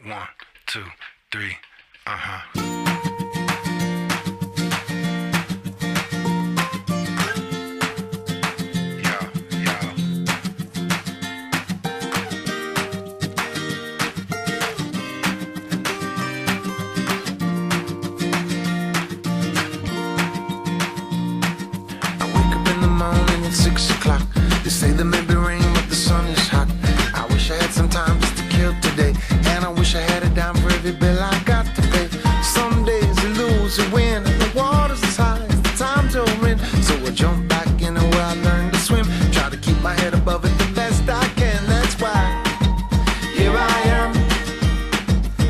One, two, three, uh-huh. I wake up in the morning at 6 o'clock. They say there may be rain, but the sun is hot. I wish I had some time just to kill today, and I wish I had a dime for every bill I got to pay. Some days you lose, you win, and the water's as high as the times you're in. So I jump back in where I learned to swim, try to keep my head above it the best I can. That's why here I am,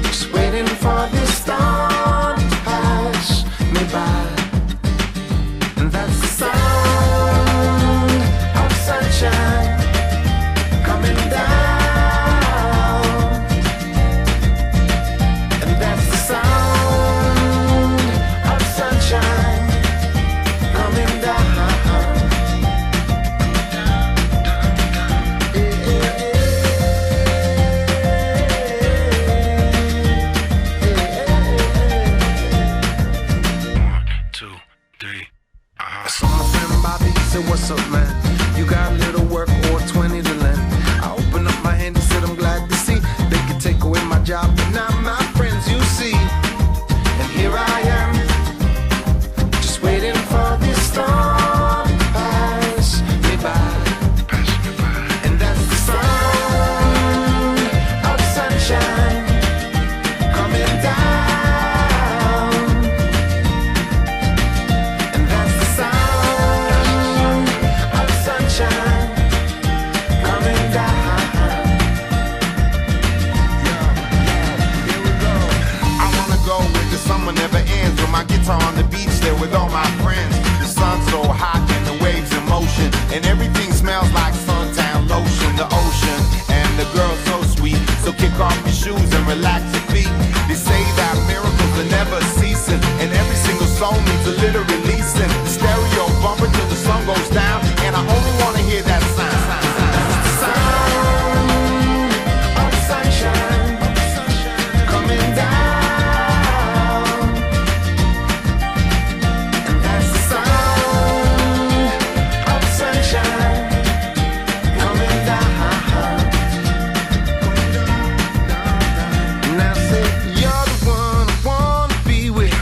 just waiting for this storm to pass me by. And that's the sound of sunshine coming down. And that's the sound of sunshine coming down. One, two, three. I saw my friend Bobby, he said, what's up, man? You got a little work or 20 to lend? I opened up my hand, he said, I'm glad to see they could take away my job, but not my friends, you see. And here I am, just waiting for this storm to pass me by. And that's the sound of sunshine coming down. And that's the sound of sunshine coming down. Here we go. I wanna go where the summer never ends, with my guitar on the beach there with all my friends. The sun's so hot and the waves in motion, and everything smells like suntan lotion. The ocean and the girl so sweet, so kick off your shoes and relax your feet. They say that miracles are never ceasing, and every single soul needs a little releasing. The stereo bumper till the sun goes down, and I only wanna hear that sound. The sound of sunshine coming down. And that's the sound of sunshine coming down. Now say you're the one I wanna be with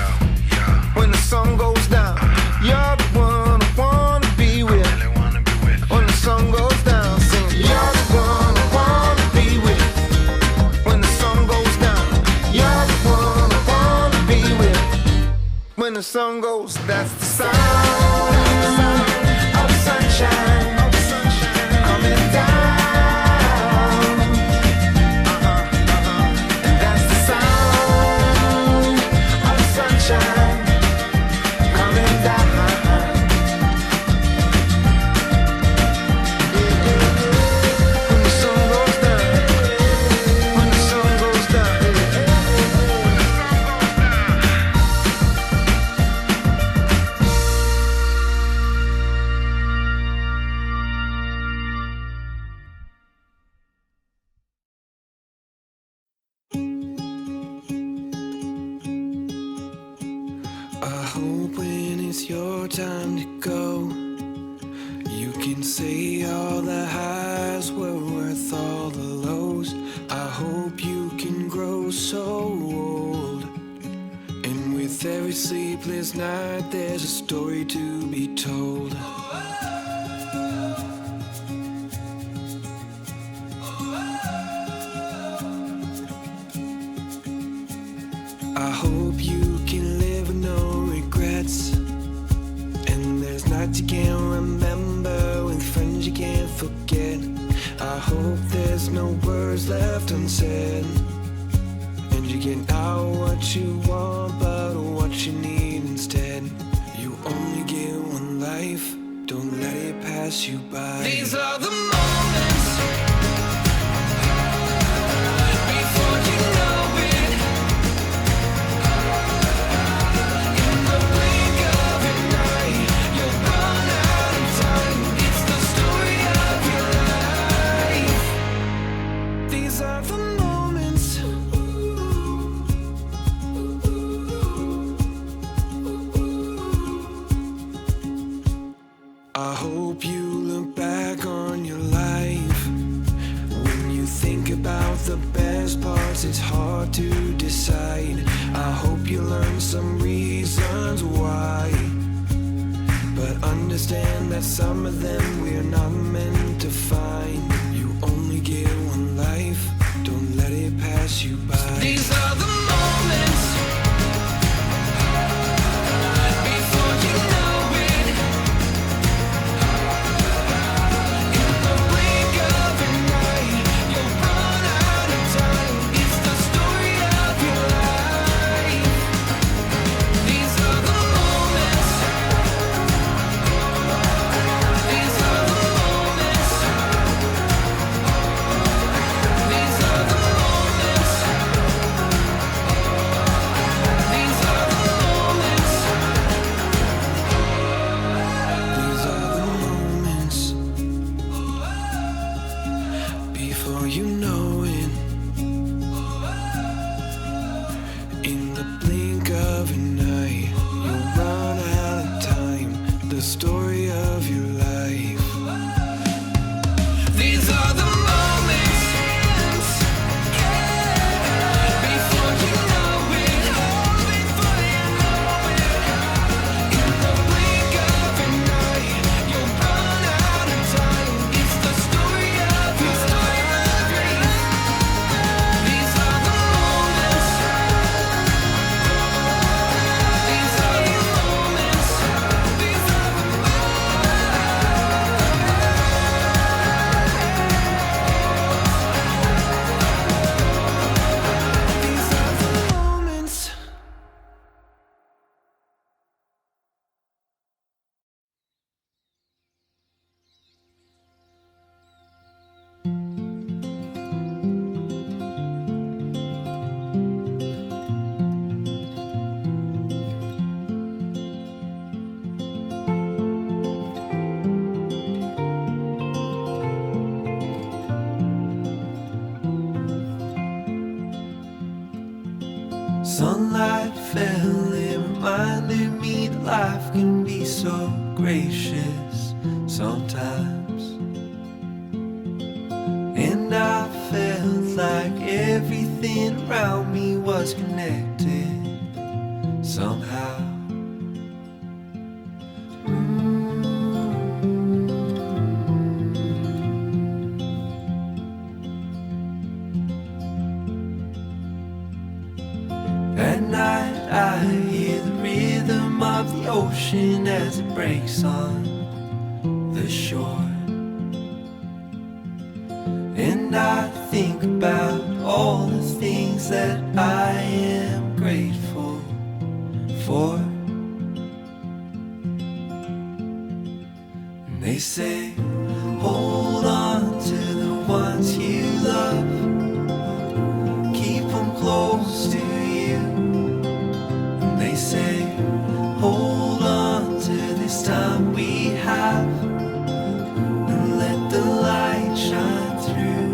when the sun goes down. You're the one I wanna be with when the sun goes down. Sing, you're the one I wanna be with when the sun goes down. You're the one I wanna be with when the sun goes. That's the sound of sunshine coming down. And that's the sound of sunshine coming down. When the sun goes down, when the sun goes down. I hope when it's your time to go, you can say all the highs were worth all the lows. I hope you can grow so old, and with every sleepless night there's a story to be told. I hope you can live with no regrets, and there's nights you can't remember with friends you can't forget. I hope there's no words left unsaid, and you get out what you want but what you need instead. You only get one life, don't let it pass you by. These are the moments before you know it. In the blink of an eye, you'll run out of time. It's the story of your life. These are the moments Sometimes it's hard to decide. I hope you learn some reasons why, but understand that some of them we're not meant to find. You only get one life, don't let it pass you by. These are the moments before you know it. In the blink of an eye, you'll run out of time. It's the story of your life. These are the moments. These are the moments. These are the moments. These are the moments. These are the moments before you know it. In the blink of an eye, you'll run out of time. The story of your life. These are the moments before you know it. Before you know it. In the blink of an eye, you'll run out of time. It's the story of your life. These are the moments. These are the moments. These are the moments. Sunlight fell, it reminded me that life can be so gracious sometimes. And I felt like everything around me was connected somehow. At night I hear the rhythm of the ocean as it breaks on the shore. And I think about all the things that I am grateful for. And they say, hold on to the ones you love, keep them close to you. And they say, hold on to this time we have, and let the light shine through.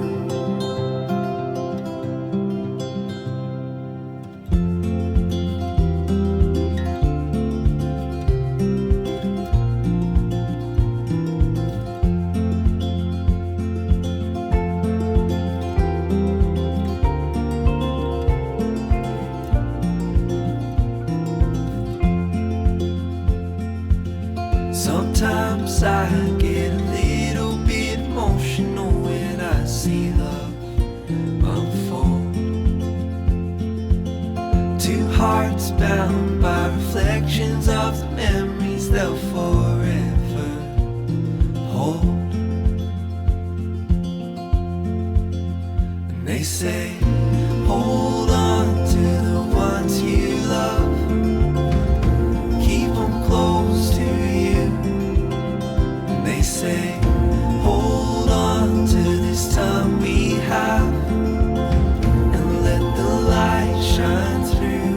Sometimes I get a little bit emotional when I see love unfold. Two hearts bound by reflections of the memories they'll forever hold. And they say, hold on to the ones you love, keep them close to you. And they say, hold on to this time we have, and let the light shine through.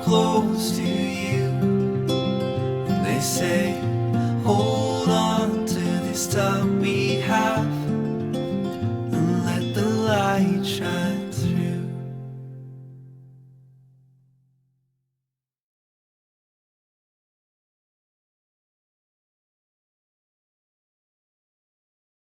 close to you. And they say, hold on to this time we have, and let the light shine.